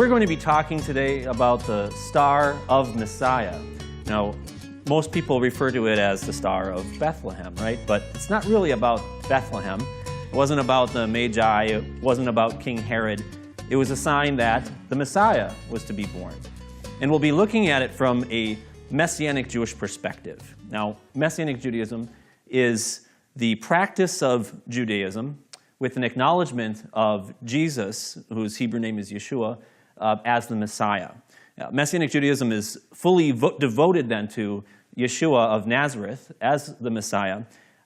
We're going to be talking today about the Star of Messiah. Now, most people refer to it as the Star of Bethlehem, right? But it's not really about Bethlehem. It wasn't about the Magi. It wasn't about King Herod. It was a sign that the Messiah was to be born. And we'll be looking at it from a Messianic Jewish perspective. Now, Messianic Judaism is the practice of Judaism with an acknowledgement of Jesus, whose Hebrew name is Yeshua, as the Messiah. Messianic Judaism is fully devoted then to Yeshua of Nazareth as the Messiah,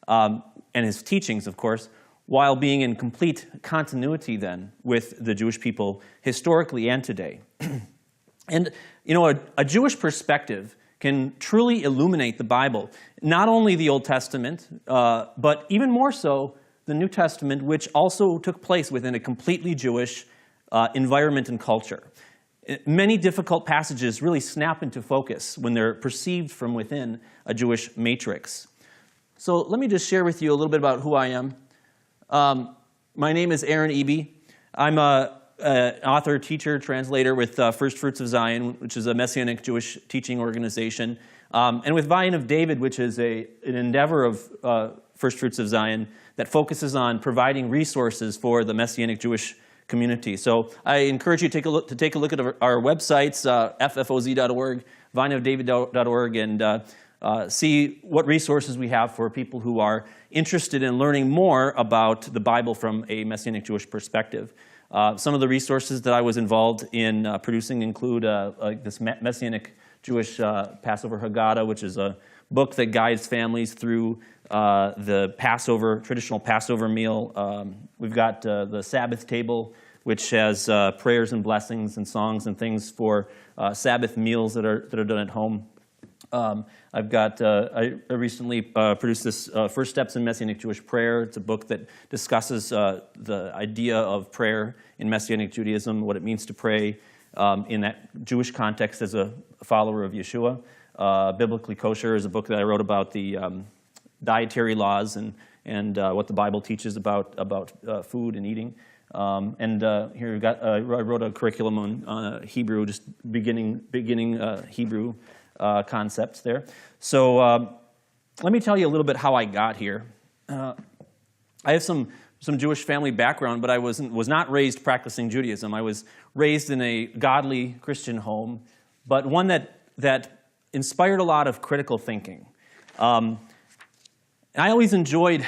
and his teachings, of course, while being in complete continuity then with the Jewish people historically and today. And, you know, a Jewish perspective can truly illuminate the Bible, not only the Old Testament, but even more so the New Testament, which also took place within a completely Jewish environment and culture. Many difficult passages really snap into focus when they're perceived from within a Jewish matrix. So let me just share with you a little bit about who I am. My name is Aaron Eby. I'm an author, teacher, translator with First Fruits of Zion, which is a Messianic Jewish teaching organization, and with Vine of David, which is an endeavor of First Fruits of Zion that focuses on providing resources for the Messianic Jewish community. So I encourage you to take a look at our websites, ffoz.org, vineofdavid.org, and see what resources we have for people who are interested in learning more about the Bible from a Messianic Jewish perspective. Some of the resources that I was involved in producing include like this Messianic Jewish Passover Haggadah, which is a book that guides families through the Passover, traditional Passover meal. We've got the Sabbath table, which has prayers and blessings and songs and things for Sabbath meals that are done at home. I've got, I recently produced this First Steps in Messianic Jewish Prayer. It's a book that discusses the idea of prayer in Messianic Judaism, what it means to pray in that Jewish context as a follower of Yeshua. Biblically Kosher is a book that I wrote about the dietary laws and what the Bible teaches about food and eating. Here we've got, I wrote a curriculum on Hebrew, just beginning Hebrew concepts there. So let me tell you a little bit how I got here. I have some Jewish family background, but I was not raised practicing Judaism. I was raised in a godly Christian home, but one that inspired a lot of critical thinking. And I always enjoyed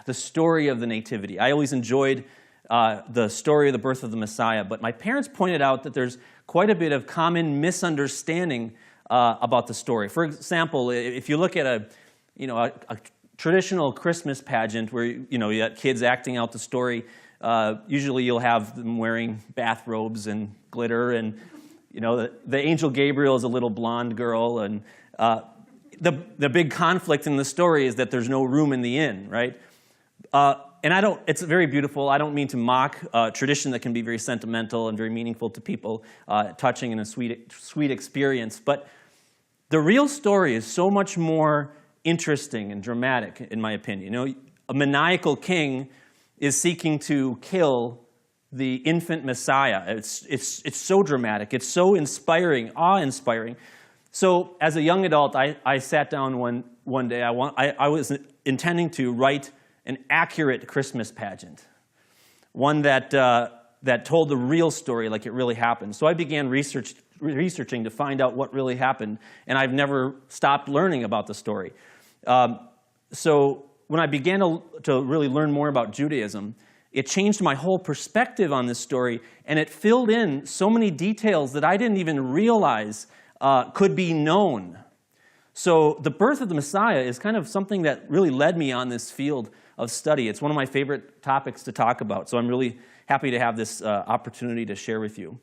the story of the Nativity. I always enjoyed the story of the birth of the Messiah. But my parents pointed out that there's quite a bit of common misunderstanding about the story. For example, if you look at a traditional Christmas pageant where you got kids acting out the story, usually you'll have them wearing bathrobes and glitter, and the angel Gabriel is a little blonde girl, and the big conflict in the story is that there's no room in the inn, right? And it's very beautiful. I don't mean to mock tradition that can be very sentimental and very meaningful to people, touching and a sweet experience. But the real story is so much more interesting and dramatic, in my opinion. A maniacal king is seeking to kill the infant Messiah. It's so dramatic. It's so inspiring, awe-inspiring. So as a young adult, I sat down one day. I was intending to write an accurate Christmas pageant, one that told the real story like it really happened. So I began researching to find out what really happened, and I've never stopped learning about the story. So when I began to really learn more about Judaism, it changed my whole perspective on this story, and it filled in so many details that I didn't even realize could be known. So the birth of the Messiah is kind of something that really led me on this field of study. It's one of my favorite topics to talk about, so I'm really happy to have this opportunity to share with you.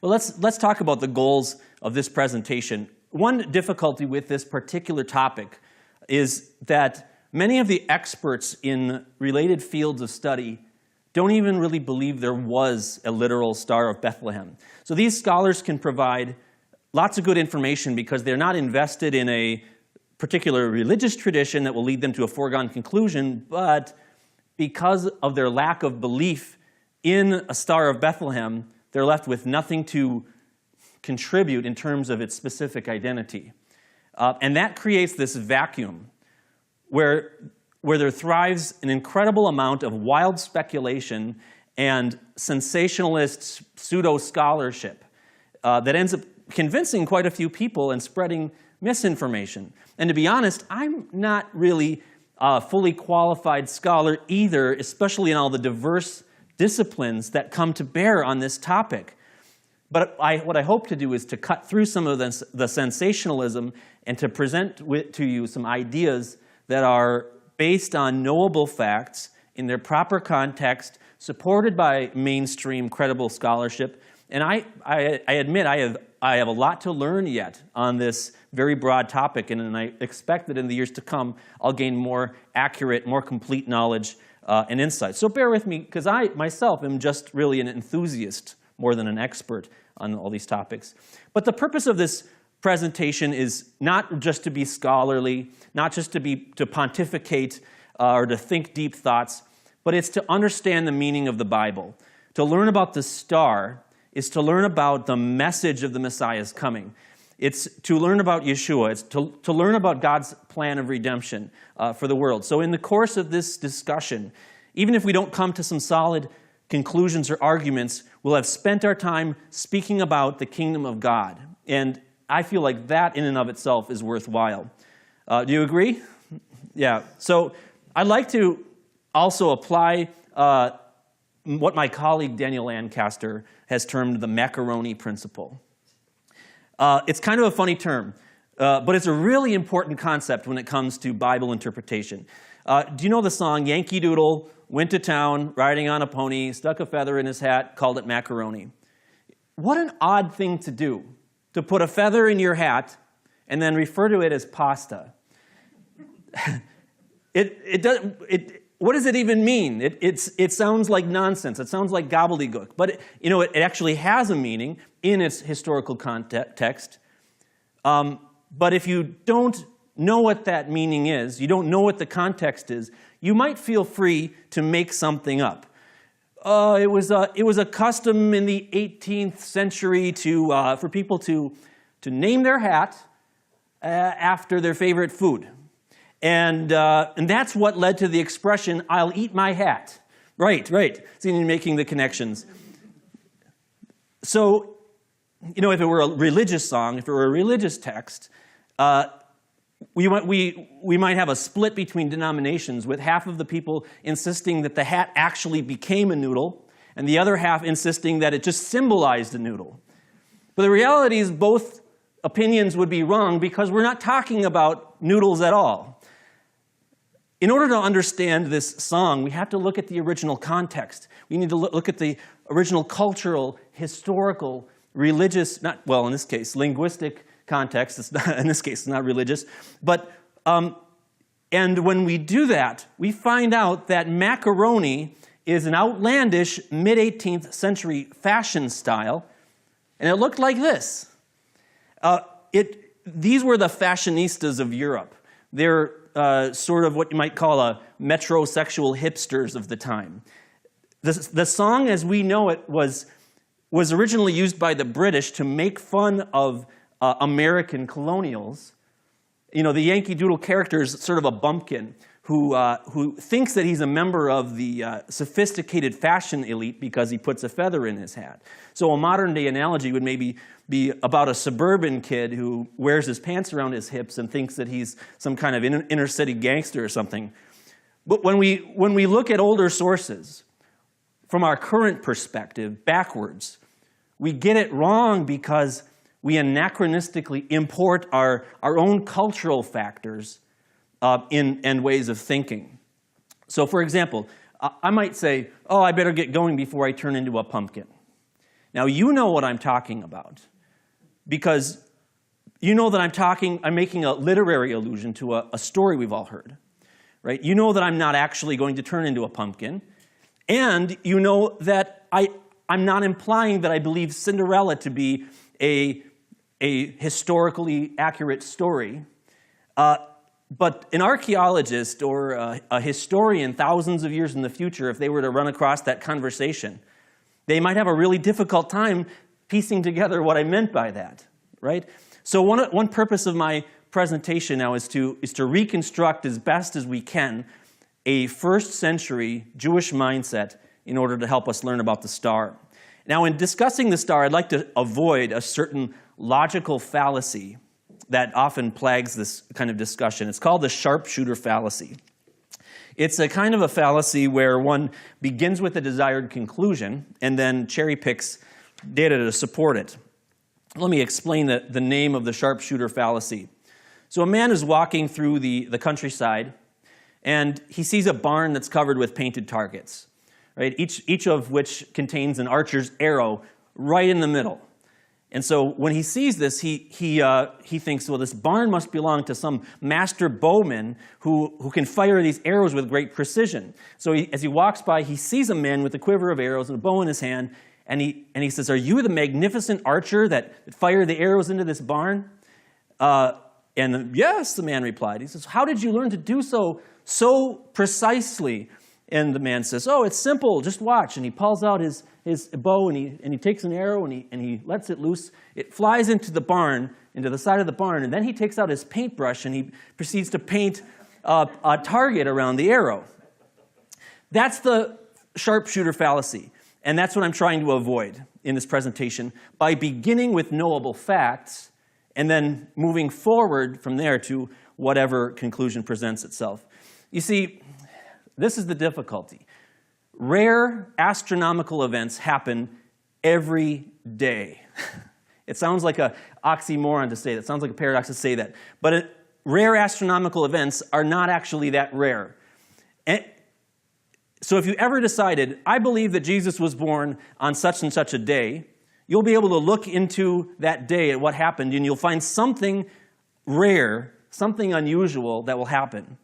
Well, let's talk about the goals of this presentation. One difficulty with this particular topic is that many of the experts in related fields of study don't even really believe there was a literal Star of Bethlehem. So these scholars can provide lots of good information because they're not invested in a particular religious tradition that will lead them to a foregone conclusion, but because of their lack of belief in a Star of Bethlehem, they're left with nothing to contribute in terms of its specific identity. And that creates this vacuum where there thrives an incredible amount of wild speculation and sensationalist pseudo-scholarship that ends up convincing quite a few people and spreading misinformation. And to be honest, I'm not really a fully qualified scholar either, especially in all the diverse disciplines that come to bear on this topic. But what I hope to do is to cut through some of the sensationalism and to present to you some ideas that are based on knowable facts in their proper context, supported by mainstream credible scholarship. And I admit I have a lot to learn yet on this very broad topic, and I expect that in the years to come, I'll gain more accurate, more complete knowledge and insight. So bear with me, because I myself am just really an enthusiast more than an expert on all these topics. But the purpose of this presentation is not just to be scholarly, not just to pontificate or to think deep thoughts, but it's to understand the meaning of the Bible. To learn about the star is to learn about the message of the Messiah's coming. It's to learn about Yeshua. It's to learn about God's plan of redemption for the world. So in the course of this discussion, even if we don't come to some solid conclusions or arguments, we'll have spent our time speaking about the kingdom of God. And I feel like that in and of itself is worthwhile. Do you agree? Yeah. So I'd like to also apply what my colleague Daniel Lancaster has termed the macaroni principle. It's kind of a funny term, but it's a really important concept when it comes to Bible interpretation. Do you know the song, Yankee Doodle went to town, riding on a pony, stuck a feather in his hat, called it macaroni? What an odd thing to do, to put a feather in your hat and then refer to it as pasta. What does it even mean? It sounds like nonsense. It sounds like gobbledygook. But it actually has a meaning in its historical context. But if you don't know what that meaning is, you don't know what the context is, you might feel free to make something up. It was a custom in the 18th century for people to name their hat after their favorite food. And that's what led to the expression, "I'll eat my hat." Right. See, you're making the connections. So, if it were a religious song, if it were a religious text, we might have a split between denominations, with half of the people insisting that the hat actually became a noodle, and the other half insisting that it just symbolized a noodle. But the reality is both opinions would be wrong, because we're not talking about noodles at all. In order to understand this song, we have to look at the original context. We need to look at the original cultural, historical, religious, in this case, linguistic context. In this case, it's not religious. But, and when we do that, we find out that macaroni is an outlandish mid-18th century fashion style, and it looked like this. These were the fashionistas of Europe. They're sort of what you might call a metrosexual hipsters of the time. The song as we know it was originally used by the British to make fun of American colonials. The Yankee Doodle character is sort of a bumpkin who thinks that he's a member of the sophisticated fashion elite because he puts a feather in his hat. So a modern-day analogy would maybe be about a suburban kid who wears his pants around his hips and thinks that he's some kind of inner-city gangster or something. But when we look at older sources, from our current perspective, backwards, we get it wrong because we anachronistically import our own cultural factors and ways of thinking. So for example, I might say, "Oh, I better get going before I turn into a pumpkin." Now you know what I'm talking about, because you know that I'm making a literary allusion to a story we've all heard, right? You know that I'm not actually going to turn into a pumpkin, and you know that I'm not implying that I believe Cinderella to be a historically accurate story. But an archaeologist or a historian thousands of years in the future, if they were to run across that conversation, they might have a really difficult time piecing together what I meant by that, right? So one purpose of my presentation now is to reconstruct as best as we can a first century Jewish mindset in order to help us learn about the star. Now, in discussing the star, I'd like to avoid a certain logical fallacy that often plagues this kind of discussion. It's called the sharpshooter fallacy. It's a kind of a fallacy where one begins with a desired conclusion and then cherry picks data to support it. Let me explain the name of the sharpshooter fallacy. So a man is walking through the countryside, and he sees a barn that's covered with painted targets, right? Each of which contains an archer's arrow right in the middle. And so when he sees this, he thinks, well, this barn must belong to some master bowman who can fire these arrows with great precision. So as he walks by, he sees a man with a quiver of arrows and a bow in his hand, and he says, "Are you the magnificent archer that fired the arrows into this barn?" And "Yes," the man replied. He says, "How did you learn to do so precisely?" And the man says, "Oh, it's simple, just watch." And he pulls out his bow, and he takes an arrow, and he lets it loose. It flies into the barn, into the side of the barn, and then he takes out his paintbrush, and he proceeds to paint a target around the arrow. That's the sharpshooter fallacy, and that's what I'm trying to avoid in this presentation by beginning with knowable facts and then moving forward from there to whatever conclusion presents itself. You see, this is the difficulty. Rare astronomical events happen every day. It sounds like an oxymoron to say that. It sounds like a paradox to say that. But rare astronomical events are not actually that rare. And so if you ever decided, I believe that Jesus was born on such and such a day, you'll be able to look into that day at what happened, and you'll find something rare, something unusual that will happen.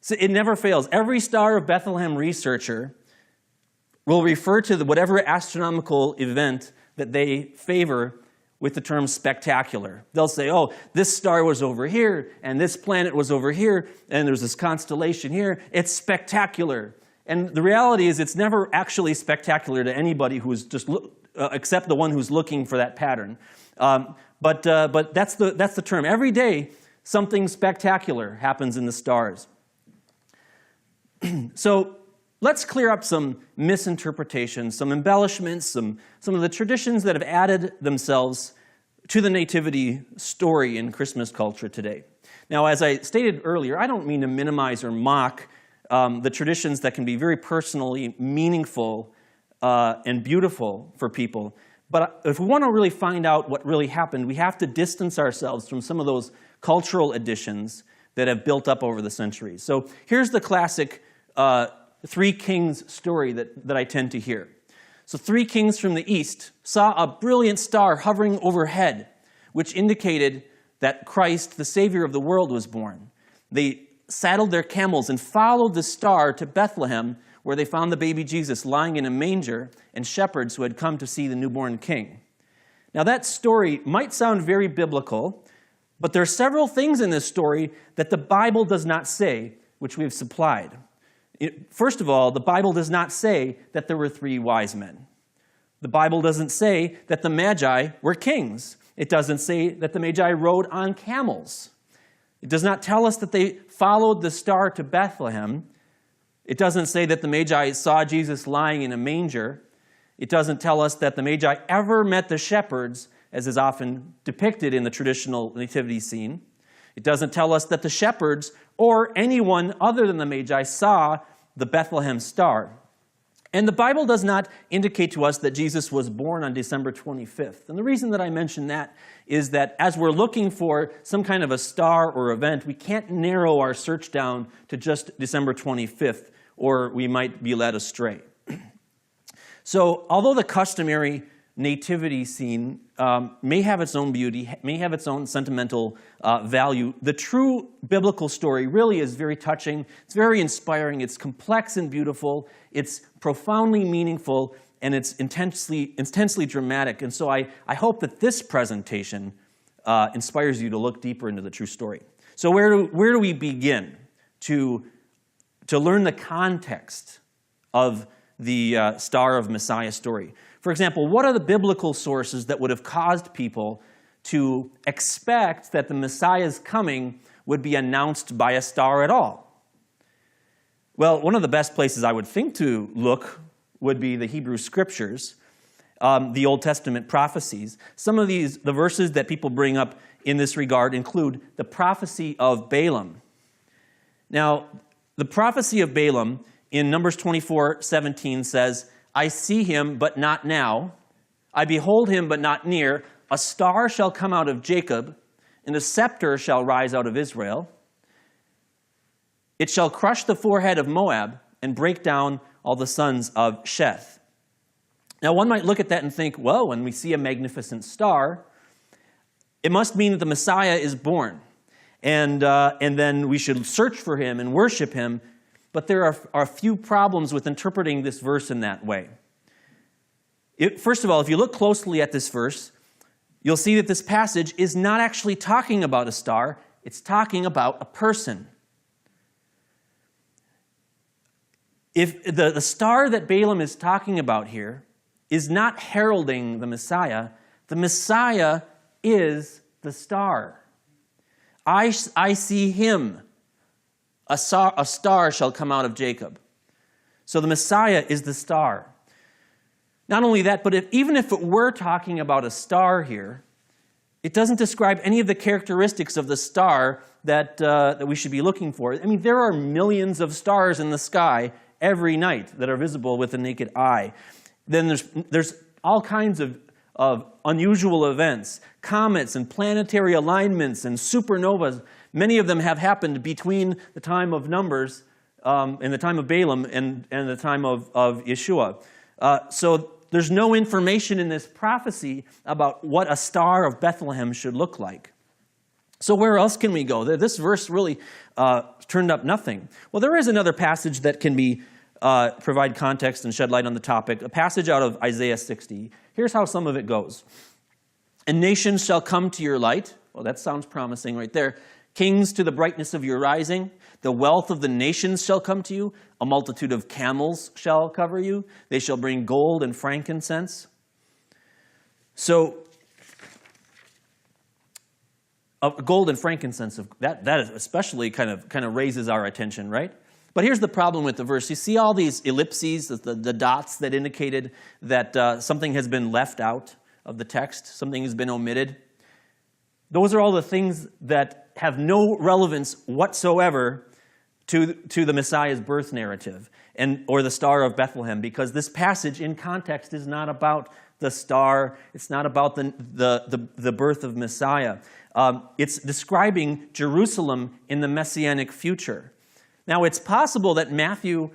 So it never fails. Every Star of Bethlehem researcher will refer to whatever astronomical event that they favor with the term spectacular. They'll say, oh, this star was over here, and this planet was over here, and there's this constellation here. It's spectacular. And the reality is it's never actually spectacular to anybody who's just except the one who's looking for that pattern. But that's the term. Every day, something spectacular happens in the stars. So let's clear up some misinterpretations, some embellishments, some of the traditions that have added themselves to the nativity story in Christmas culture today. Now, as I stated earlier, I don't mean to minimize or mock the traditions that can be very personally meaningful and beautiful for people. But if we want to really find out what really happened, we have to distance ourselves from some of those cultural additions that have built up over the centuries. So here's the classic Three Kings story that I tend to hear. So 3 kings from the east saw a brilliant star hovering overhead, which indicated that Christ, the Savior of the world, was born. They saddled their camels and followed the star to Bethlehem, where they found the baby Jesus lying in a manger and shepherds who had come to see the newborn king. Now that story might sound very biblical, but there are several things in this story that the Bible does not say, which we have supplied. First of all, the Bible does not say that there were 3 wise men. The Bible doesn't say that the Magi were kings. It doesn't say that the Magi rode on camels. It does not tell us that they followed the star to Bethlehem. It doesn't say that the Magi saw Jesus lying in a manger. It doesn't tell us that the Magi ever met the shepherds, as is often depicted in the traditional nativity scene. It doesn't tell us that the shepherds or anyone other than the Magi saw the Bethlehem star. And the Bible does not indicate to us that Jesus was born on December 25th. And the reason that I mention that is that as we're looking for some kind of a star or event, we can't narrow our search down to just December 25th, or we might be led astray. So although the customary nativity scene may have its own beauty, may have its own sentimental value, the true biblical story really is very touching. It's very inspiring. It's complex and beautiful. It's profoundly meaningful, and it's intensely dramatic. And so I hope that this presentation inspires you to look deeper into the true story. So where do we begin to learn the context of the star of Messiah story. For example, what are the biblical sources that would have caused people to expect that the Messiah's coming would be announced by a star at all? Well, one of the best places I would think to look would be the Hebrew Scriptures, the Old Testament prophecies. Some of the verses that people bring up in this regard include the prophecy of Balaam. Now, the prophecy of Balaam in Numbers 24:17 says, I see him, but not now. I behold him, but not near. A star shall come out of Jacob, and a scepter shall rise out of Israel. It shall crush the forehead of Moab and break down all the sons of Sheth. Now, one might look at that and think, well, when we see a magnificent star, it must mean that the Messiah is born. And then we should search for him and worship him. But there are a few problems with interpreting this verse in that way. First of all, if you look closely at this verse, you'll see that this passage is not actually talking about a star. It's talking about a person. If the star that Balaam is talking about here is not heralding the Messiah is the star. I see him. A star shall come out of Jacob. So the Messiah is the star. Not only that, but even if it were talking about a star here, it doesn't describe any of the characteristics of the star that we should be looking for. I mean, there are millions of stars in the sky every night that are visible with the naked eye. Then there's all kinds of unusual events, comets and planetary alignments and supernovas. Many of them have happened between the time of Numbers and the time of Balaam and the time of Yeshua. So there's no information in this prophecy about what a star of Bethlehem should look like. So where else can we go? This verse really turned up nothing. Well, there is another passage that can provide context and shed light on the topic, a passage out of Isaiah 60. Here's how some of it goes. And nations shall come to your light. Well, that sounds promising right there. Kings to the brightness of your rising. The wealth of the nations shall come to you. A multitude of camels shall cover you. They shall bring gold and frankincense. So, gold and frankincense, that especially kind of raises our attention, right? But here's the problem with the verse. You see all these ellipses, the dots that indicated that something has been left out of the text, something has been omitted. Those are all the things that have no relevance whatsoever to the Messiah's birth narrative or the Star of Bethlehem, because this passage in context is not about the star. It's not about the birth of Messiah. It's describing Jerusalem in the Messianic future. Now, it's possible that Matthew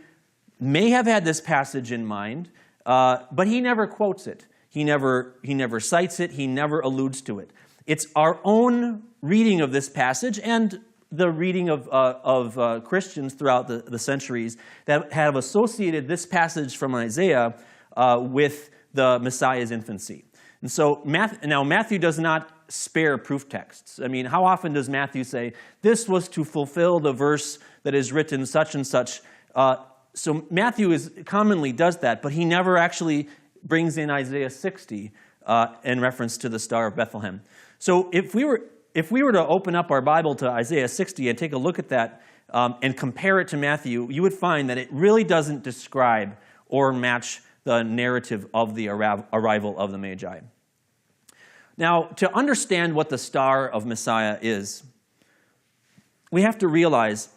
may have had this passage in mind, but he never quotes it. He never cites it. He never alludes to it. It's our own reading of this passage and the reading of Christians throughout the centuries that have associated this passage from Isaiah with the Messiah's infancy. And so Matthew does not spare proof texts. I mean, how often does Matthew say, this was to fulfill the verse that is written such and such? So Matthew commonly does that, but he never actually brings in Isaiah 60 in reference to the Star of Bethlehem. So if we were to open up our Bible to Isaiah 60 and take a look at that and compare it to Matthew, you would find that it really doesn't describe or match the narrative of the arrival of the Magi. Now, to understand what the Star of Messiah is, we have to realize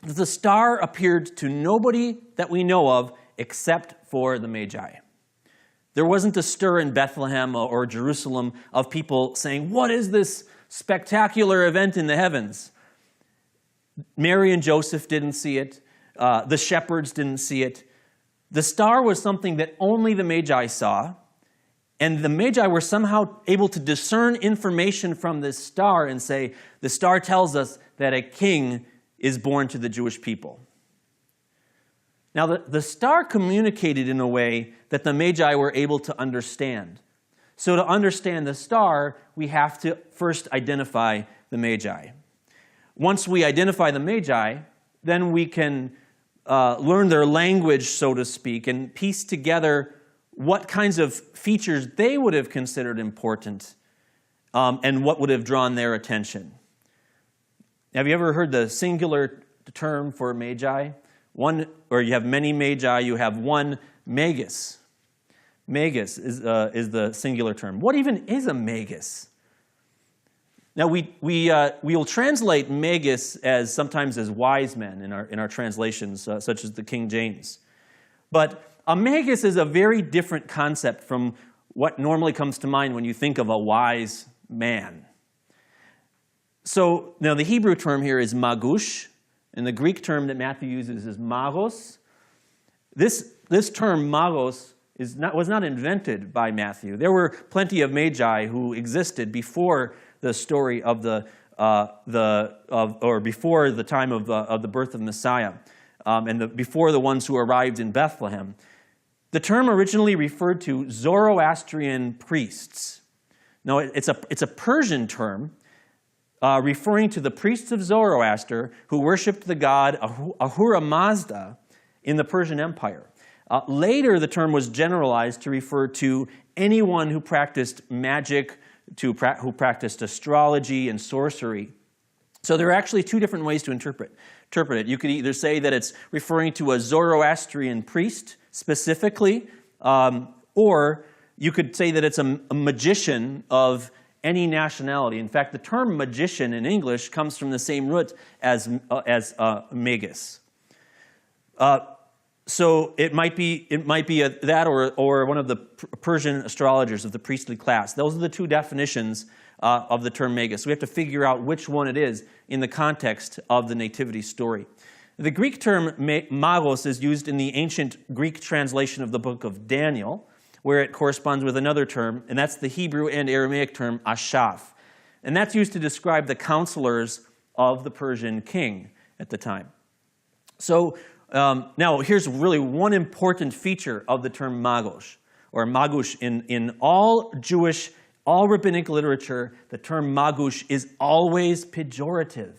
that the star appeared to nobody that we know of except for the Magi. There wasn't a stir in Bethlehem or Jerusalem of people saying, what is this spectacular event in the heavens? Mary and Joseph didn't see it. The shepherds didn't see it. The star was something that only the Magi saw, and the Magi were somehow able to discern information from this star and say, the star tells us that a king is born to the Jewish people. Now, the star communicated in a way that the Magi were able to understand. So to understand the star, we have to first identify the Magi. Once we identify the Magi, then we can learn their language, so to speak, and piece together what kinds of features they would have considered important and what would have drawn their attention. Have you ever heard the singular term for magi? One, or you have many magi, you have one magus. Magus is the singular term. What even is a magus? Now we will translate magus as sometimes as wise men in our translations, such as the King James. But a magus is a very different concept from what normally comes to mind when you think of a wise man. So now the Hebrew term here is magush, and the Greek term that Matthew uses is magos. This term magos was not invented by Matthew. There were plenty of magi who existed before the story of before the time of the birth of Messiah, and before the ones who arrived in Bethlehem. The term originally referred to Zoroastrian priests. Now, it's a Persian term referring to the priests of Zoroaster who worshipped the god Ahura Mazda in the Persian Empire. Later, the term was generalized to refer to anyone who practiced magic, who practiced astrology and sorcery. So there are actually two different ways to interpret it. You could either say that it's referring to a Zoroastrian priest specifically, or you could say that it's a magician of any nationality. In fact, the term magician in English comes from the same root as magus. So it might be that or one of the Persian astrologers of the priestly class. Those are the two definitions of the term magus. We have to figure out which one it is in the context of the nativity story. The Greek term magos is used in the ancient Greek translation of the book of Daniel, where it corresponds with another term, and that's the Hebrew and Aramaic term ashaf. And that's used to describe the counselors of the Persian king at the time. So now here's really one important feature of the term magos, or magush. In all Jewish, all rabbinic literature, the term magush is always pejorative.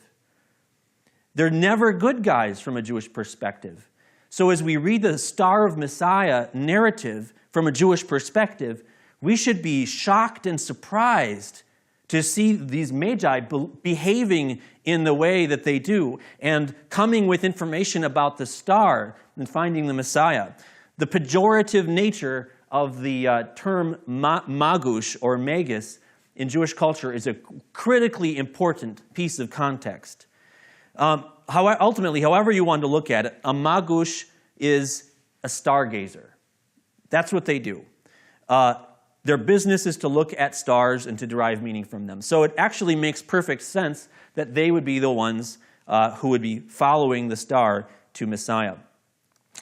They're never good guys from a Jewish perspective. So as we read the Star of Messiah narrative from a Jewish perspective, we should be shocked and surprised to see these magi behaving in the way that they do and coming with information about the star and finding the Messiah. The pejorative nature of the term magush or magus in Jewish culture is a critically important piece of context. Ultimately, however you want to look at it, a magush is a stargazer. That's what they do. Their business is to look at stars and to derive meaning from them. So it actually makes perfect sense that they would be the ones who would be following the star to Messiah.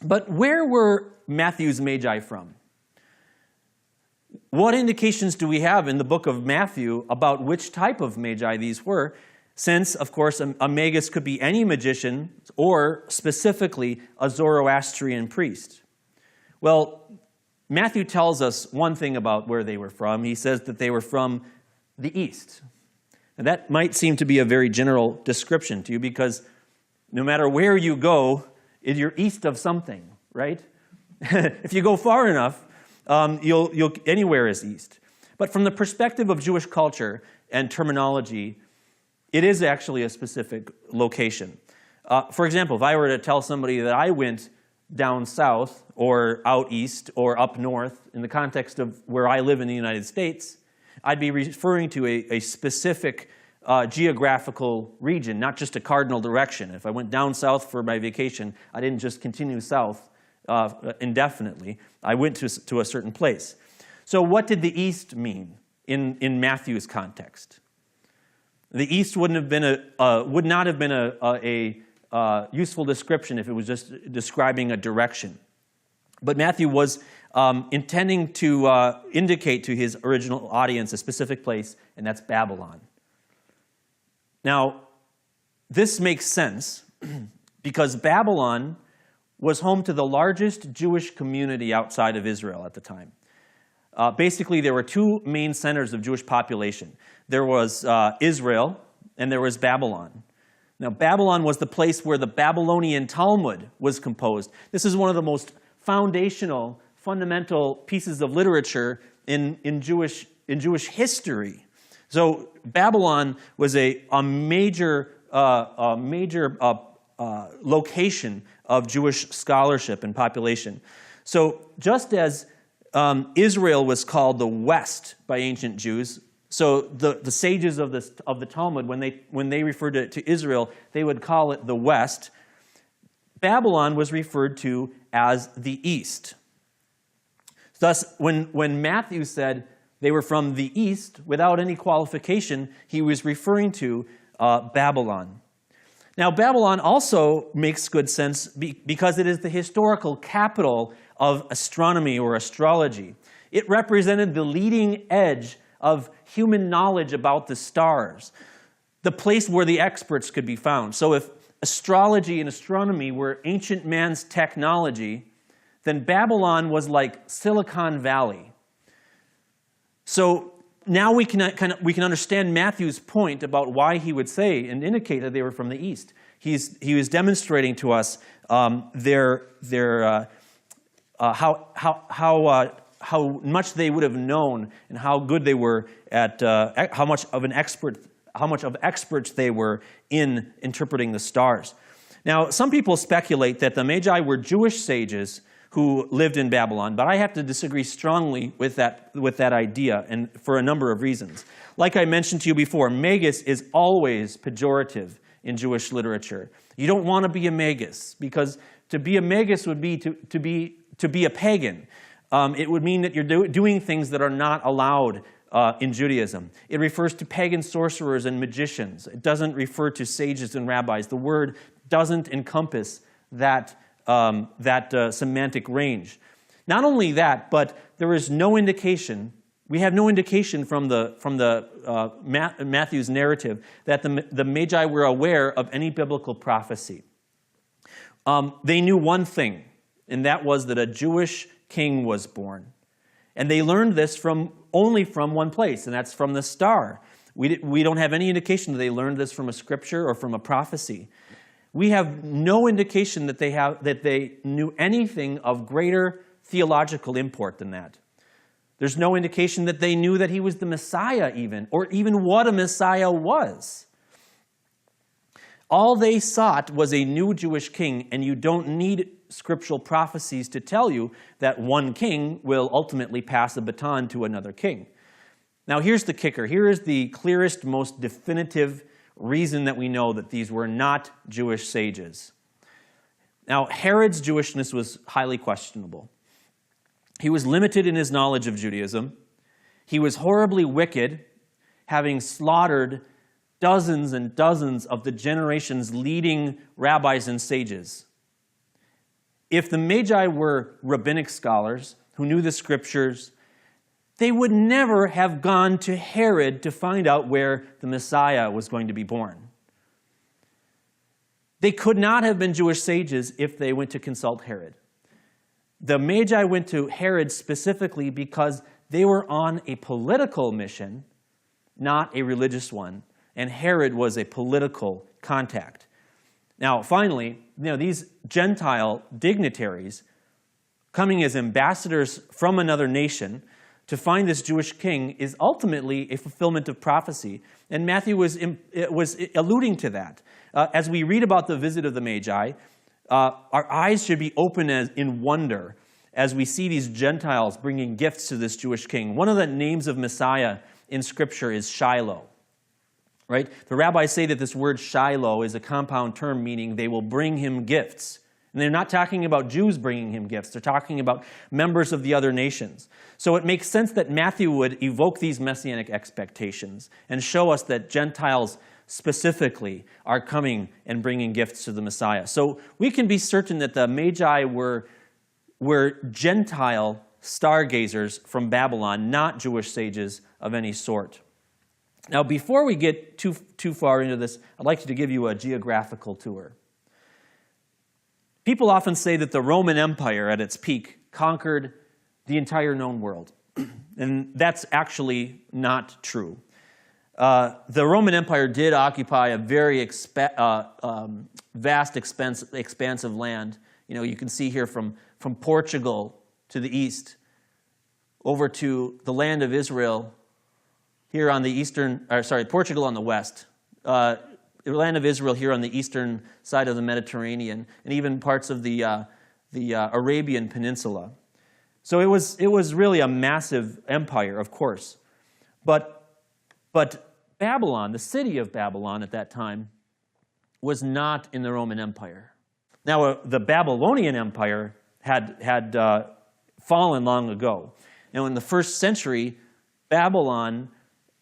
But where were Matthew's magi from? What indications do we have in the book of Matthew about which type of magi these were? Since, of course, a magus could be any magician or specifically a Zoroastrian priest. Well, Matthew tells us one thing about where they were from. He says that they were from the east. And that might seem to be a very general description to you because no matter where you go, you're east of something, right? If you go far enough, anywhere is east. But from the perspective of Jewish culture and terminology, it is actually a specific location. For example, if I were to tell somebody that I went down south or out east or up north in the context of where I live in the United States, I'd be referring to a specific geographical region, not just a cardinal direction. If I went down south for my vacation, I didn't just continue south indefinitely. I went to a certain place. So what did the east mean in Matthew's context? The east would not have been a useful description if it was just describing a direction. But Matthew was intending to indicate to his original audience a specific place, and that's Babylon. Now, this makes sense because Babylon was home to the largest Jewish community outside of Israel at the time. Basically, there were two main centers of Jewish population. There was Israel, and there was Babylon. Now, Babylon was the place where the Babylonian Talmud was composed. This is one of the most foundational, fundamental pieces of literature in Jewish history. So Babylon was a major location of Jewish scholarship and population. So just as Israel was called the West by ancient Jews, so the sages of the Talmud, when they referred to Israel, they would call it the West. Babylon was referred to as the East. Thus, when Matthew said they were from the East, without any qualification, he was referring to Babylon. Now, Babylon also makes good sense because it is the historical capital of astronomy or astrology. It represented the leading edge of human knowledge about the stars, the place where the experts could be found. So if astrology and astronomy were ancient man's technology, then Babylon was like Silicon Valley. So now we can understand Matthew's point about why he would say and indicate that they were from the East. He was demonstrating to us how much they would have known and how good they were at how much of experts they were in interpreting the stars. Now, some people speculate that the Magi were Jewish sages who lived in Babylon, but I have to disagree strongly with that idea, and for a number of reasons. Like I mentioned to you before, magus is always pejorative in Jewish literature. You don't want to be a magus, because to be a magus would be to be a pagan. It would mean that you're doing things that are not allowed in Judaism. It refers to pagan sorcerers and magicians. It doesn't refer to sages and rabbis. The word doesn't encompass that semantic range. Not only that, but there is no indication. We have no indication from Matthew's narrative that the Magi were aware of any biblical prophecy. They knew one thing, and that was that a Jewish king was born. And they learned this only from one place, and that's from the star. We don't have any indication that they learned this from a scripture or from a prophecy. We have no indication that they knew anything of greater theological import than that. There's no indication that they knew that he was the Messiah even, or even what a Messiah was. All they sought was a new Jewish king, and you don't need scriptural prophecies to tell you that one king will ultimately pass a baton to another king. Now here's the kicker. Here is the clearest, most definitive reason that we know that these were not Jewish sages. Now, Herod's Jewishness was highly questionable. He was limited in his knowledge of Judaism. He was horribly wicked, having slaughtered dozens and dozens of the generation's leading rabbis and sages. If the Magi were rabbinic scholars who knew the scriptures, they would never have gone to Herod to find out where the Messiah was going to be born. They could not have been Jewish sages if they went to consult Herod. The Magi went to Herod specifically because they were on a political mission, not a religious one, and Herod was a political contact. Now, finally, these Gentile dignitaries coming as ambassadors from another nation to find this Jewish king is ultimately a fulfillment of prophecy. And Matthew was alluding to that. As we read about the visit of the Magi, our eyes should be open in wonder as we see these Gentiles bringing gifts to this Jewish king. One of the names of Messiah in Scripture is Shiloh. Right? The rabbis say that this word Shiloh is a compound term meaning they will bring him gifts. And they're not talking about Jews bringing him gifts. They're talking about members of the other nations. So it makes sense that Matthew would evoke these messianic expectations and show us that Gentiles specifically are coming and bringing gifts to the Messiah. So we can be certain that the Magi were Gentile stargazers from Babylon, not Jewish sages of any sort. Now, before we get too far into this, I'd like to give you a geographical tour. People often say that the Roman Empire at its peak conquered the entire known world. And that's actually not true. the Roman Empire did occupy a very vast, expansive land. You know, you can see here from Portugal to the east, over to the land of Israel, here on the eastern, Portugal on the west, the land of Israel here on the eastern side of the Mediterranean, and even parts of the Arabian Peninsula. So it was really a massive empire, of course. But Babylon, the city of Babylon at that time, was not in the Roman Empire. Now, the Babylonian Empire had fallen long ago. Now, in the first century, Babylon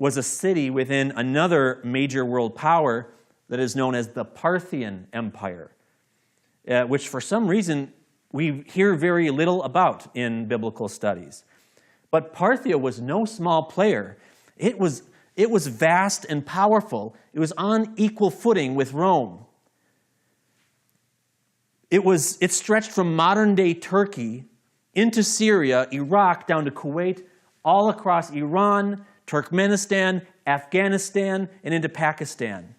was a city within another major world power that is known as the Parthian Empire, which for some reason we hear very little about in biblical studies. But Parthia was no small player. It was vast and powerful. It was on equal footing with Rome. It stretched from modern-day Turkey into Syria, Iraq, down to Kuwait, all across Iran, Turkmenistan, Afghanistan, and into Pakistan.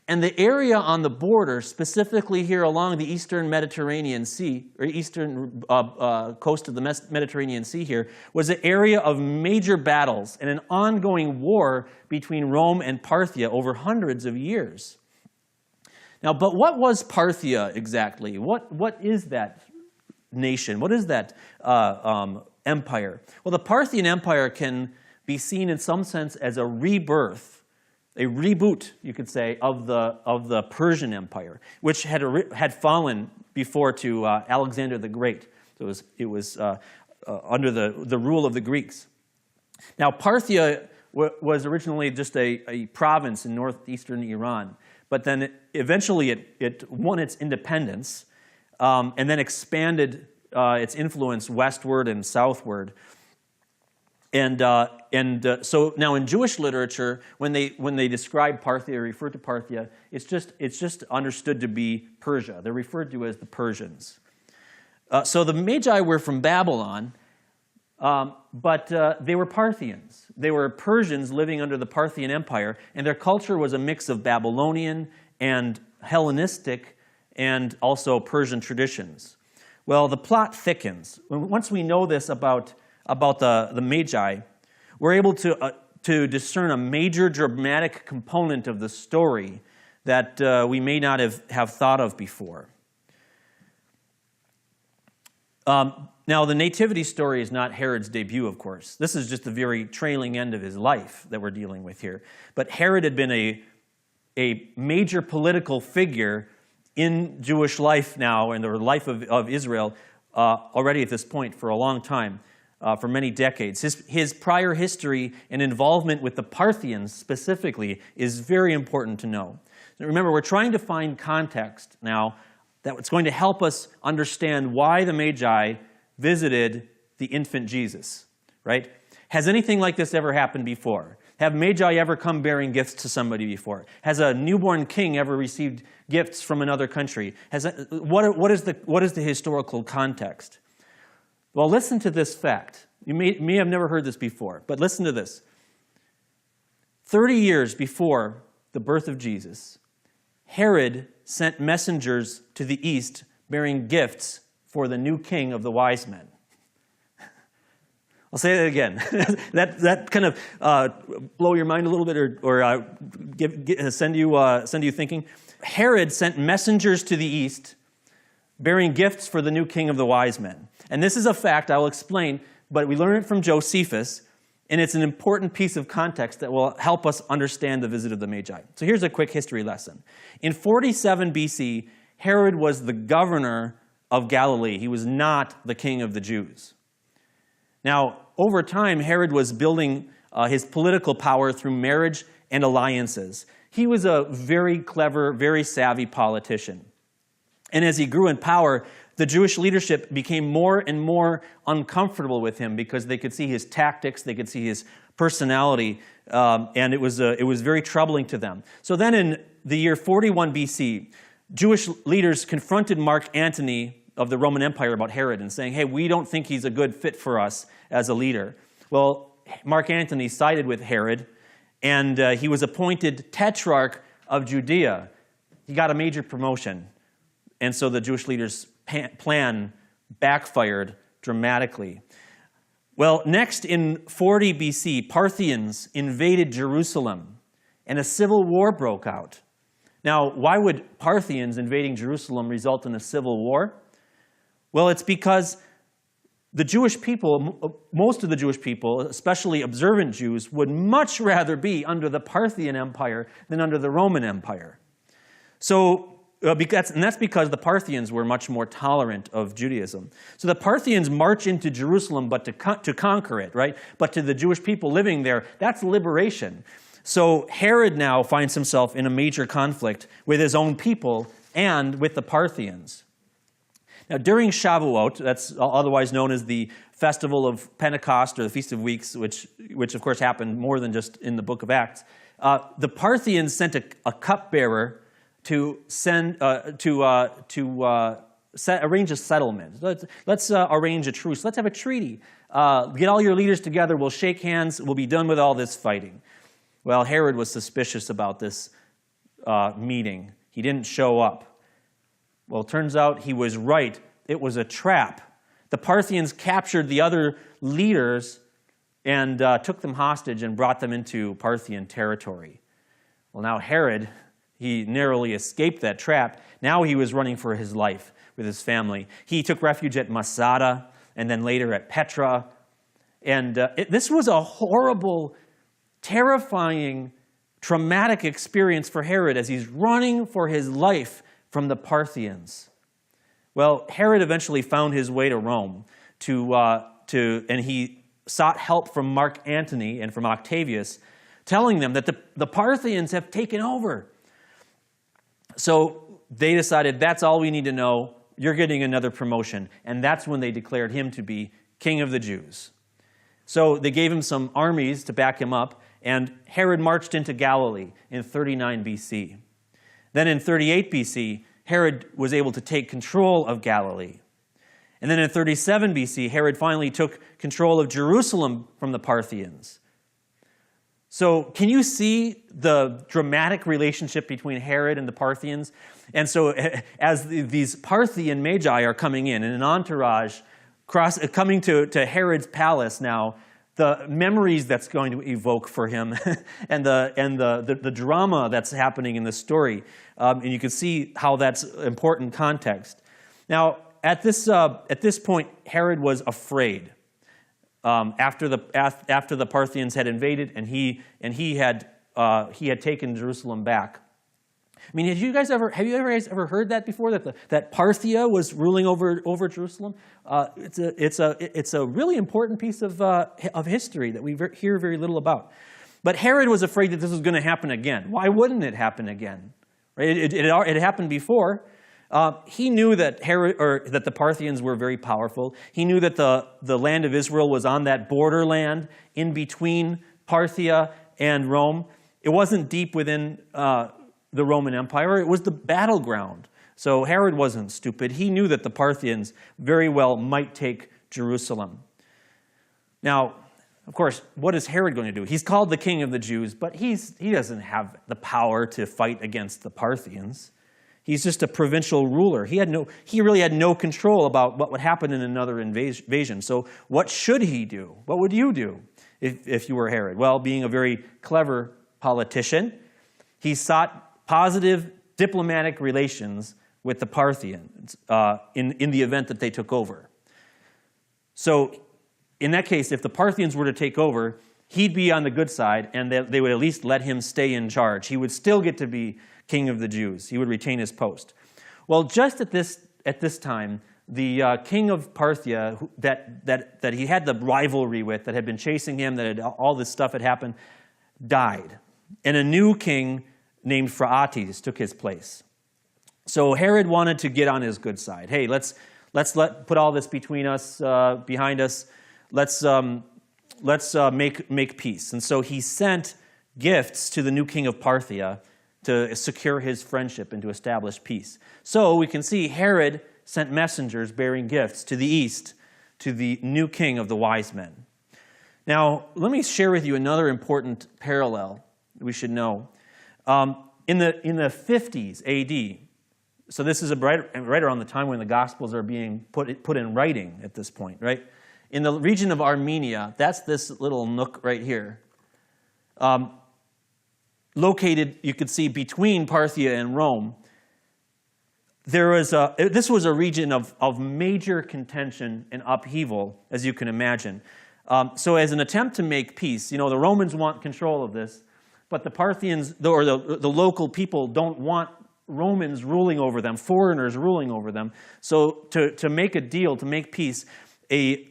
And the area on the border, specifically here along the eastern Mediterranean Sea, or eastern coast of the Mediterranean Sea here, was an area of major battles and an ongoing war between Rome and Parthia over hundreds of years. Now, but what was Parthia exactly? What is that nation? What is that empire? Well, the Parthian Empire can be seen in some sense as a rebirth, a reboot, you could say, of the Persian Empire, which had fallen before to Alexander the Great. So it was under the rule of the Greeks. Now, Parthia was originally just a province in northeastern Iran, but then eventually it won its independence and then expanded its influence westward and southward. And so now in Jewish literature, when they describe Parthia or refer to Parthia, it's just understood to be Persia. They're referred to as the Persians. So the Magi were from Babylon, but they were Parthians. They were Persians living under the Parthian Empire, and their culture was a mix of Babylonian and Hellenistic and also Persian traditions. Well, the plot thickens. Once we know this about the Magi, we're able to discern a major dramatic component of the story that we may not have thought of before. Now, the nativity story is not Herod's debut, of course. This is just the very trailing end of his life that we're dealing with here. But Herod had been a major political figure in Jewish life now, and the life of Israel already at this point for a long time. For many decades. His prior history and involvement with the Parthians specifically is very important to know. Now remember, we're trying to find context now that's going to help us understand why the Magi visited the infant Jesus, right? Has anything like this ever happened before? Have Magi ever come bearing gifts to somebody before? Has a newborn king ever received gifts from another country? What is the historical context? Well, listen to this fact. You may have never heard this before, but listen to this. 30 years before the birth of Jesus, Herod sent messengers to the east bearing gifts for the new king of the wise men. I'll say that again. that kind of blow your mind a little bit, or send you thinking. Herod sent messengers to the east bearing gifts for the new king of the wise men. And this is a fact I'll explain, but we learn it from Josephus, and it's an important piece of context that will help us understand the visit of the Magi. So here's a quick history lesson. In 47 BC, Herod was the governor of Galilee. He was not the king of the Jews. Now, over time, Herod was building his political power through marriage and alliances. He was a very clever, very savvy politician. And as he grew in power, the Jewish leadership became more and more uncomfortable with him because they could see his tactics, they could see his personality, and it was very troubling to them. So then in the year 41 BC, Jewish leaders confronted Mark Antony of the Roman Empire about Herod and saying, hey, we don't think he's a good fit for us as a leader. Well, Mark Antony sided with Herod, and he was appointed tetrarch of Judea. He got a major promotion, and so the Jewish leaders' plan backfired dramatically. Well, next in 40 BC, Parthians invaded Jerusalem, and a civil war broke out. Now, why would Parthians invading Jerusalem result in a civil war? Well, it's because the Jewish people, most of the Jewish people, especially observant Jews, would much rather be under the Parthian Empire than under the Roman Empire. So, and that's because the Parthians were much more tolerant of Judaism. So the Parthians march into Jerusalem but to conquer it, right? But to the Jewish people living there, that's liberation. So Herod now finds himself in a major conflict with his own people and with the Parthians. Now, during Shavuot, that's otherwise known as the Festival of Pentecost or the Feast of Weeks, which of course happened more than just in the book of Acts, the Parthians sent a cupbearer to arrange a settlement. Let's arrange a truce. Let's have a treaty. Get all your leaders together. We'll shake hands. We'll be done with all this fighting. Well, Herod was suspicious about this meeting. He didn't show up. Well, it turns out he was right. It was a trap. The Parthians captured the other leaders and took them hostage and brought them into Parthian territory. Well, now Herod, he narrowly escaped that trap. Now he was running for his life with his family. He took refuge at Masada and then later at Petra. And this was a horrible, terrifying, traumatic experience for Herod as he's running for his life from the Parthians. Well, Herod eventually found his way to Rome and he sought help from Mark Antony and from Octavius, telling them that the Parthians have taken over. So they decided, that's all we need to know. You're getting another promotion. And that's when they declared him to be King of the Jews. So they gave him some armies to back him up, and Herod marched into Galilee in 39 BC. Then in 38 BC, Herod was able to take control of Galilee. And then in 37 BC, Herod finally took control of Jerusalem from the Parthians. So can you see the dramatic relationship between Herod and the Parthians? And so as these Parthian magi are coming in an entourage coming to Herod's palace now, the memories that's going to evoke for him and the drama that's happening in the story. And you can see how that's important context. Now, at this point, Herod was afraid. After the Parthians had invaded and he had taken Jerusalem back. I mean, have you guys ever heard that before? That Parthia was ruling over Jerusalem. It's a really important piece of history that we hear very little about. But Herod was afraid that this was going to happen again. Why wouldn't it happen again? Right? It happened before. He knew that that the Parthians were very powerful. He knew that the land of Israel was on that borderland in between Parthia and Rome. It wasn't deep within the Roman Empire. It was the battleground. So Herod wasn't stupid. He knew that the Parthians very well might take Jerusalem. Now, of course, what is Herod going to do? He's called the King of the Jews, but he doesn't have the power to fight against the Parthians. He's just a provincial ruler. He really had no control about what would happen in another invasion. So what should he do? What would you do if you were Herod? Well, being a very clever politician, he sought positive diplomatic relations with the Parthians in the event that they took over. So in that case, if the Parthians were to take over, he'd be on the good side, and they would at least let him stay in charge. He would still get to be King of the Jews. He would retain his post. Well, just at this time, the king of Parthia that he had the rivalry with, that had been chasing him, all this stuff had happened, died. And a new king named Phraates took his place. So Herod wanted to get on his good side. Hey, let's put all this between us, behind us. Let's make peace. And so he sent gifts to the new king of Parthia to secure his friendship and to establish peace. So we can see Herod sent messengers bearing gifts to the east to the new king of the wise men. Now, let me share with you another important parallel we should know. In the 50s AD, so this is right around the time when the Gospels are being put in writing at this point, right? In the region of Armenia, that's this little nook right here. Located, you could see, between Parthia and Rome, this was a region of major contention and upheaval, as you can imagine. So as an attempt to make peace, the Romans want control of this, but the Parthians, or the local people, don't want Romans ruling over them, foreigners ruling over them. So to make a deal, to make peace, a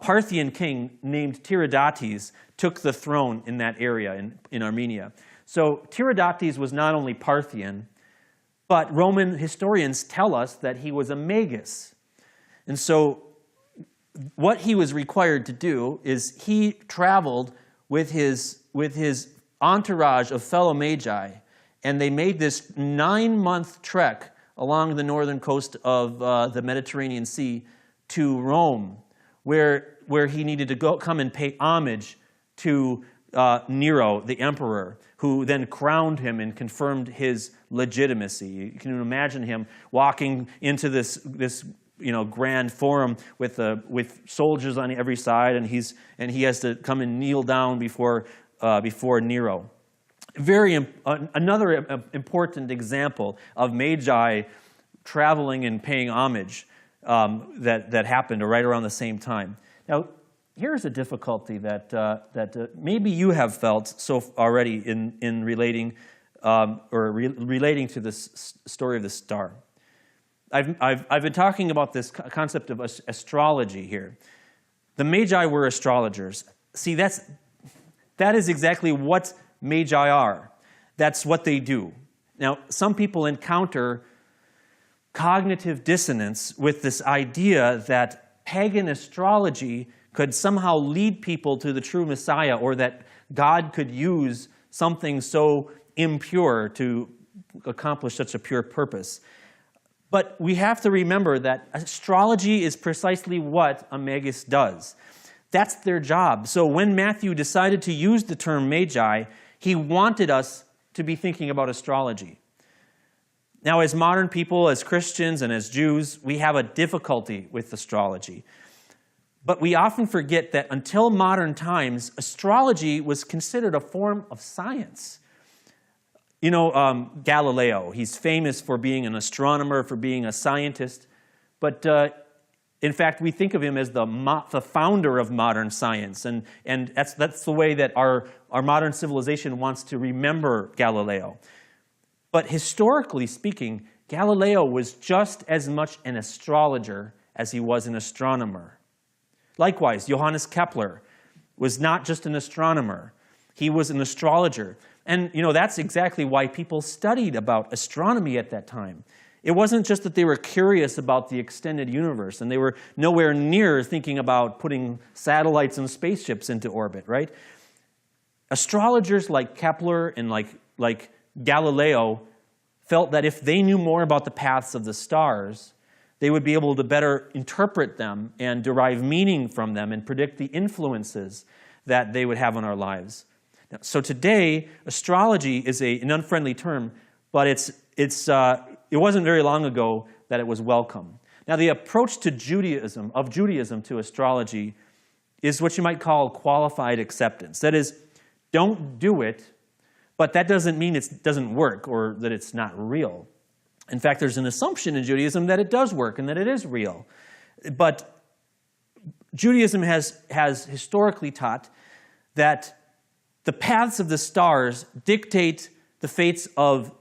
Parthian king named Tiridates took the throne in that area in Armenia. So Tiridates was not only Parthian, but Roman historians tell us that he was a magus. And so what he was required to do is he traveled with his entourage of fellow magi, and they made this 9-month trek along the northern coast of the Mediterranean Sea to Rome, where he needed to come and pay homage to Nero, the emperor, who then crowned him and confirmed his legitimacy. You can imagine him walking into this grand forum with soldiers on every side, and he has to come and kneel down before Nero. Another important example of magi traveling and paying homage that happened right around the same time. Now, here's a difficulty that maybe you have felt already in relating relating to this story of the star. I've been talking about this concept of astrology here. The Magi were astrologers. See, that is exactly what Magi are. That's what they do. Now, some people encounter cognitive dissonance with this idea that pagan astrology could somehow lead people to the true Messiah, or that God could use something so impure to accomplish such a pure purpose. But we have to remember that astrology is precisely what a magus does. That's their job. So when Matthew decided to use the term magi, he wanted us to be thinking about astrology. Now, as modern people, as Christians and as Jews, we have a difficulty with astrology. But we often forget that until modern times, astrology was considered a form of science. Galileo, he's famous for being an astronomer, for being a scientist. But in fact, we think of him as the founder of modern science. And that's the way that our modern civilization wants to remember Galileo. But historically speaking, Galileo was just as much an astrologer as he was an astronomer. Likewise, Johannes Kepler was not just an astronomer. He was an astrologer. And, that's exactly why people studied about astronomy at that time. It wasn't just that they were curious about the extended universe, and they were nowhere near thinking about putting satellites and spaceships into orbit, right? Astrologers like Kepler and like Galileo felt that if they knew more about the paths of the stars, they would be able to better interpret them and derive meaning from them and predict the influences that they would have on our lives. Now, so today, astrology is an unfriendly term, but it wasn't very long ago that it was welcome. Now, the approach to Judaism to astrology is what you might call qualified acceptance. That is, don't do it, but that doesn't mean it doesn't work or that it's not real. In fact, there's an assumption in Judaism that it does work and that it is real. But Judaism has historically taught that the paths of the stars dictate the fates of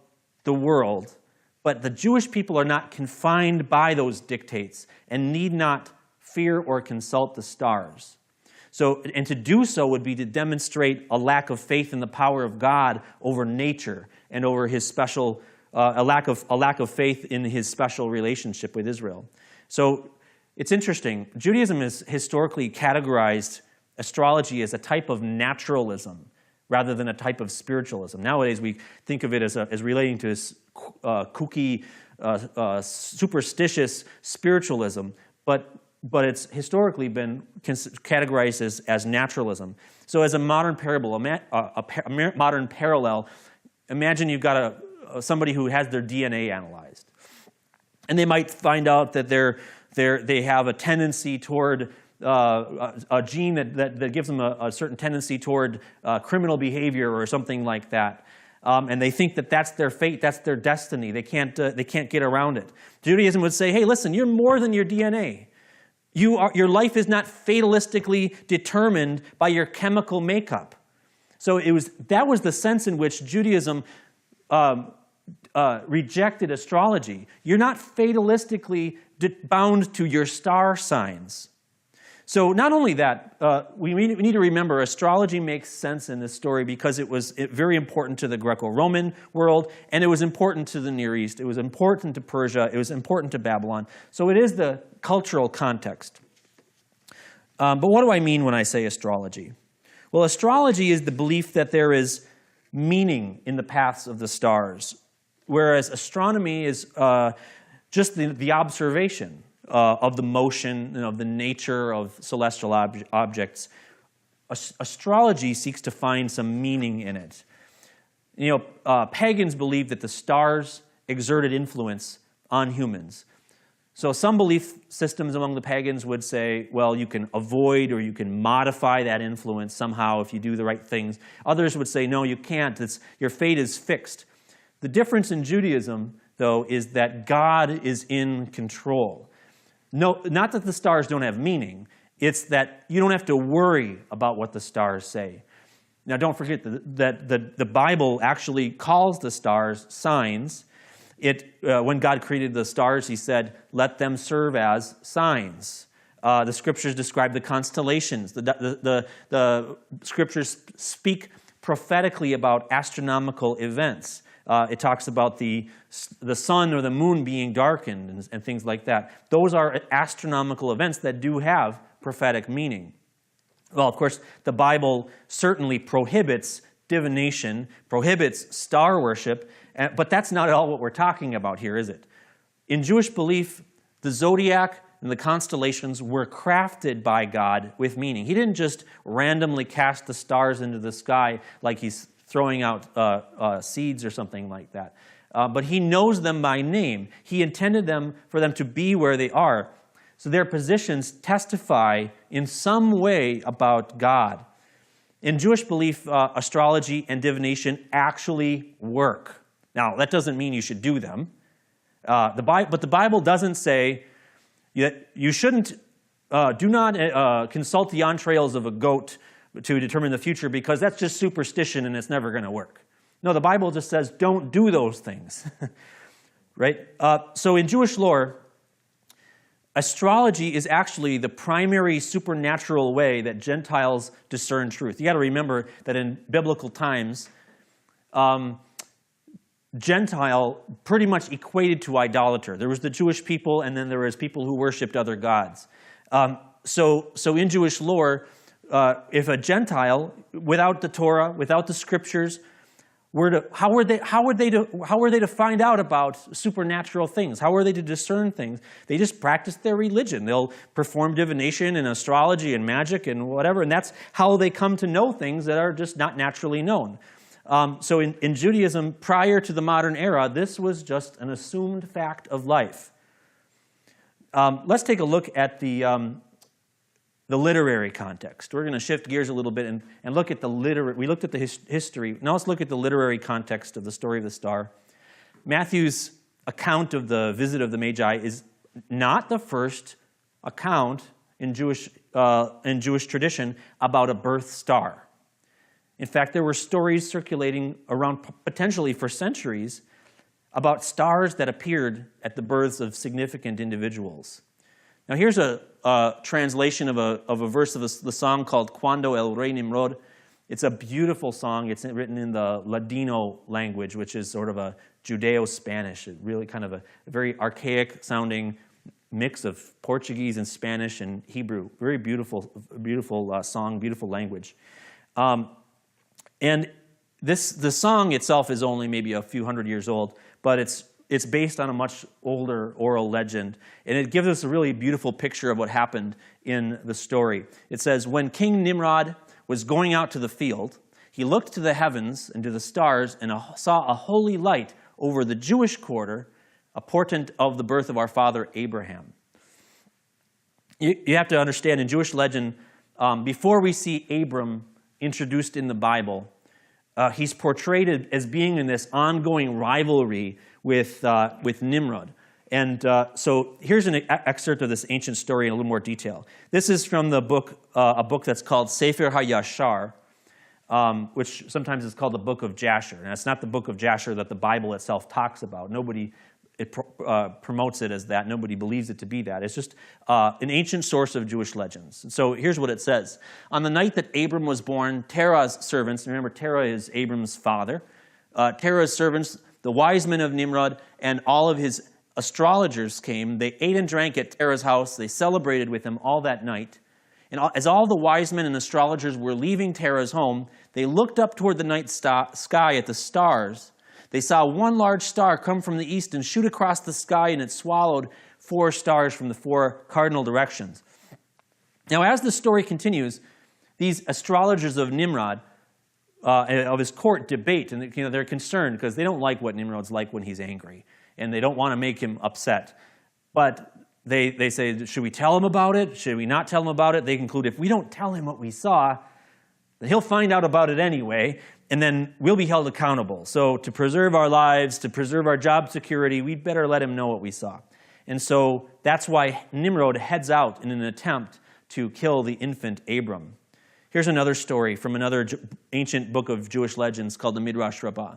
the world, but the Jewish people are not confined by those dictates and need not fear or consult the stars. And to do so would be to demonstrate a lack of faith in the power of God over nature and over his special a lack of faith in his special relationship with Israel. So it's interesting. Judaism has historically categorized astrology as a type of naturalism rather than a type of spiritualism. Nowadays, we think of it as relating to this kooky, superstitious spiritualism. But but it's historically been categorized as naturalism. So as a modern parable, a modern parallel, imagine you've got somebody who has their DNA analyzed. And they might find out that they have a tendency toward a gene that gives them a certain tendency toward criminal behavior or something like that. And they think that that's their fate, that's their destiny. They can't get around it. Judaism would say, hey, listen, you're more than your DNA. Your life is not fatalistically determined by your chemical makeup. So that was the sense in which Judaism rejected astrology. You're not fatalistically bound to your star signs. So not only that, we need to remember astrology makes sense in this story because it was very important to the Greco-Roman world, and it was important to the Near East. It was important to Persia. It was important to Babylon. So it is the cultural context. But what do I mean when I say astrology? Well, astrology is the belief that there is meaning in the paths of the stars, whereas astronomy is just the observation of the motion and of the nature of celestial objects. Astrology seeks to find some meaning in it. You know, pagans believed that the stars exerted influence on humans. So some belief systems among the pagans would say, well, you can avoid or you can modify that influence somehow if you do the right things. Others would say, no, you can't. Your fate is fixed. The difference in Judaism, though, is that God is in control. No, not that the stars don't have meaning. It's that you don't have to worry about what the stars say. Now, don't forget that the Bible actually calls the stars signs. When God created the stars, he said, let them serve as signs. The scriptures describe the constellations. The scriptures speak prophetically about astronomical events. It talks about the sun or the moon being darkened and things like that. Those are astronomical events that do have prophetic meaning. Well, of course, the Bible certainly prohibits divination, prohibits star worship, but that's not at all what we're talking about here, is it? In Jewish belief, the zodiac and the constellations were crafted by God with meaning. He didn't just randomly cast the stars into the sky like he's throwing out seeds or something like that. But he knows them by name. He intended for them to be where they are. So their positions testify in some way about God. In Jewish belief, astrology and divination actually work. Now, that doesn't mean you should do them. But the Bible doesn't say that you shouldn't, do not consult the entrails of a goat to determine the future because that's just superstition and it's never going to work. No, the Bible just says don't do those things. Right? So in Jewish lore, astrology is actually the primary supernatural way that Gentiles discern truth. You got to remember that in biblical times, Gentile pretty much equated to idolater. There was the Jewish people, and then there was people who worshipped other gods. So in Jewish lore, if a Gentile, without the Torah, without the scriptures, how were they to find out about supernatural things? How were they to discern things? They just practiced their religion. They'll perform divination and astrology and magic and whatever, and that's how they come to know things that are just not naturally known. So in Judaism, prior to the modern era, this was just an assumed fact of life. Let's take a look at the literary context. We're going to shift gears a little bit and look at the literary. We looked at the history. Now let's look at the literary context of the story of the star. Matthew's account of the visit of the Magi is not the first account in Jewish tradition about a birth star. In fact, there were stories circulating around potentially for centuries about stars that appeared at the births of significant individuals. Now here's a translation of a verse of the song called Cuando el Rey Nimrod. It's a beautiful song. It's written in the Ladino language, which is sort of a Judeo-Spanish, really kind of a very archaic sounding mix of Portuguese and Spanish and Hebrew. Very beautiful song, beautiful language. And the song itself is only maybe a few hundred years old, but it's it's based on a much older oral legend, and it gives us a really beautiful picture of what happened in the story. It says, when King Nimrod was going out to the field, he looked to the heavens and to the stars and saw a holy light over the Jewish quarter, a portent of the birth of our father Abraham. You have to understand, in Jewish legend, before we see Abram introduced in the Bible, he's portrayed as being in this ongoing rivalry with Nimrod. And so here's an excerpt of this ancient story in a little more detail. This is from the book, a book that's called Sefer HaYashar, which sometimes is called the Book of Jasher. And it's not the Book of Jasher that the Bible itself talks about. Nobody promotes it as that. Nobody believes it to be that. It's just an ancient source of Jewish legends. So here's what it says. On the night that Abram was born, Terah's servants, remember Terah is Abram's father, Terah's servants, the wise men of Nimrod, and all of his astrologers came. They ate and drank at Terah's house. They celebrated with him all that night. And as all the wise men and astrologers were leaving Terah's home, they looked up toward the night sky at the stars. They saw one large star come from the east and shoot across the sky, and it swallowed 4 stars from the 4 cardinal directions. Now, as the story continues, these astrologers of Nimrod, of his court, debate, and they're concerned because they don't like what Nimrod's like when he's angry, and they don't want to make him upset. But they say, should we tell him about it? Should we not tell him about it? They conclude, if we don't tell him what we saw, then he'll find out about it anyway, and then we'll be held accountable. So to preserve our lives, to preserve our job security, we'd better let him know what we saw. And so that's why Nimrod heads out in an attempt to kill the infant Abram. Here's another story from another ancient book of Jewish legends called the Midrash Rabbah.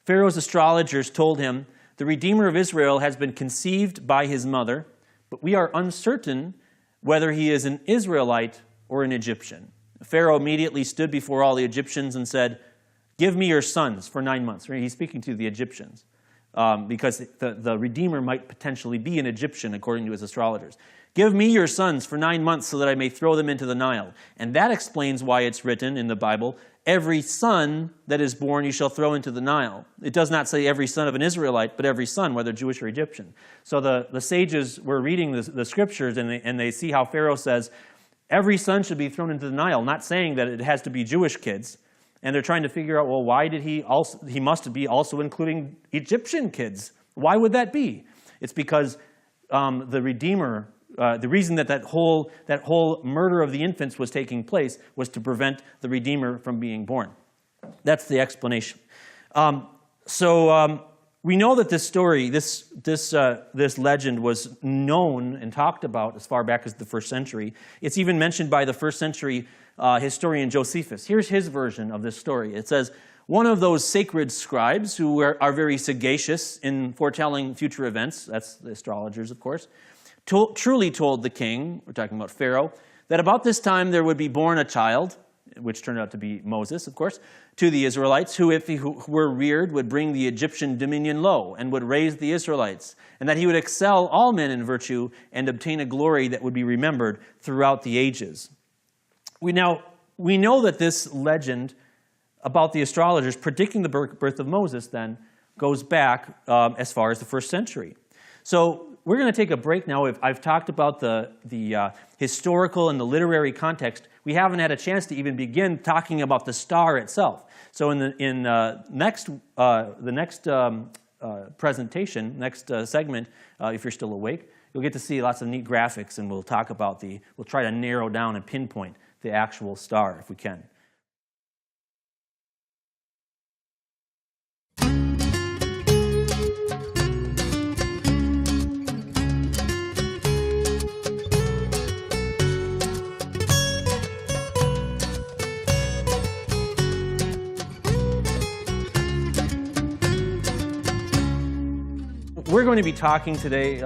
Pharaoh's astrologers told him, the Redeemer of Israel has been conceived by his mother, but we are uncertain whether he is an Israelite or an Egyptian. Pharaoh immediately stood before all the Egyptians and said, give me your sons for 9 months. He's speaking to the Egyptians because the Redeemer might potentially be an Egyptian, according to his astrologers. Give me your sons for 9 months so that I may throw them into the Nile. And that explains why it's written in the Bible, every son that is born you shall throw into the Nile. It does not say every son of an Israelite, but every son, whether Jewish or Egyptian. So the sages were reading the scriptures, and they see how Pharaoh says, every son should be thrown into the Nile, not saying that it has to be Jewish kids. And they're trying to figure out, well, why did he must be also including Egyptian kids. Why would that be? It's because the Redeemer, the reason that whole murder of the infants was taking place was to prevent the Redeemer from being born. That's the explanation. We know that this story, this legend was known and talked about as far back as the 1st century. It's even mentioned by the 1st century historian Josephus. Here's his version of this story. It says, one of those sacred scribes who are very sagacious in foretelling future events, that's the astrologers, of course, truly told the king, we're talking about Pharaoh, that about this time there would be born a child, which turned out to be Moses, of course, to the Israelites, who, if he were reared, would bring the Egyptian dominion low and would raise the Israelites, and that he would excel all men in virtue and obtain a glory that would be remembered throughout the ages. We know that this legend about the astrologers predicting the birth of Moses then goes back as far as the 1st century. So we're going to take a break now. I've talked about the historical and the literary context. We haven't had a chance to even begin talking about the star itself. So in the next presentation, next segment, if you're still awake, you'll get to see lots of neat graphics, and we'll talk about we'll try to narrow down and pinpoint the actual star if we can. We're going to be talking today